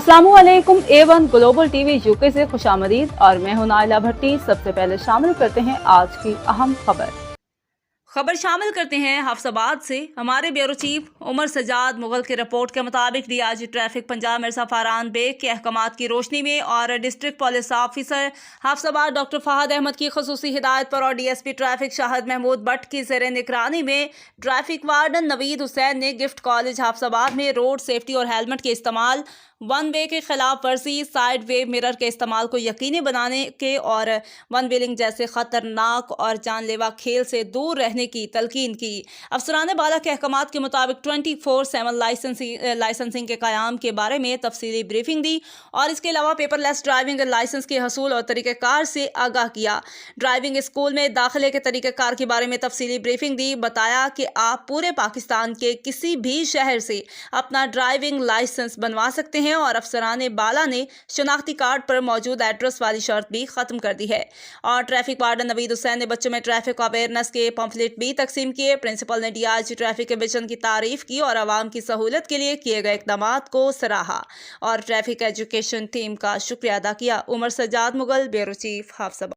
अस्सलामुअलैकुम A1 global TV UK से खुशामदीद और मैं हूं नाइला भट्टी। सबसे पहले शामिल करते हैं आज की अहम खबर शामिल करते हैं हफ्साबाद से। हमारे ब्यूरो चीफ उमर सजाद मुगल की रिपोर्ट के मुताबिक डीआईजी ट्रैफिक पंजाब मिर्जा फरहान बेग के अहकामात की रोशनी में और district police officer Hafizabad doctor Fahad Ahmed की खसूसी हिदायत पर और डीएसपी ट्रैफिक शाहिद महमूद भट्ट की ज़ेर निगरानी में ट्रैफिक वार्डन नवीद हुसैन ने गिफ्ट कॉलेज हफ्साबाद में रोड सेफ्टी और हेलमेट के इस्तेमाल, वन वे के खिलाफ वर्जी, साइड वे मिरर के इस्तेमाल को यकीनी बनाने के और वन व्हीलिंग जैसे खतरनाक और जानलेवा खेल से दूर रहने की तलकीन की। अफसरान बाला के अहकामात के मुताबिक 24/7 लाइसेंसिंग के क़याम के बारे में तफसीली ब्रीफिंग दी और इसके अलावा पेपरलेस ड्राइविंग लाइसेंस के हसूल और तरीक़ेकार से आगाह किया। ड्राइविंग स्कूल में दाखिले के तरीक़ेकार के बारे में तफसीली ब्रीफिंग दी। बताया कि आप पूरे पाकिस्तान के किसी भी शहर से अपना ड्राइविंग लाइसेंस बनवा सकते हैं और अफसरान बाला ने शनाख्ती कार्ड पर मौजूद एड्रेस वाली शर्त भी खत्म कर दी है। और ट्रैफिक वार्डन नवीद हुसैन ने बच्चों में ट्रैफिक अवेयरनेस के पम्फलेट भी तकसीम किए। प्रिंसिपल ने डीआईजी ट्रैफिक के विजन की तारीफ की और आवाम की सहूलत के लिए किए गए इक़दामात को सराहा और ट्रैफिक एजुकेशन टीम का शुक्रिया अदा किया। Umar Sajjad Mughal, bureau chief, हफ्साबाद।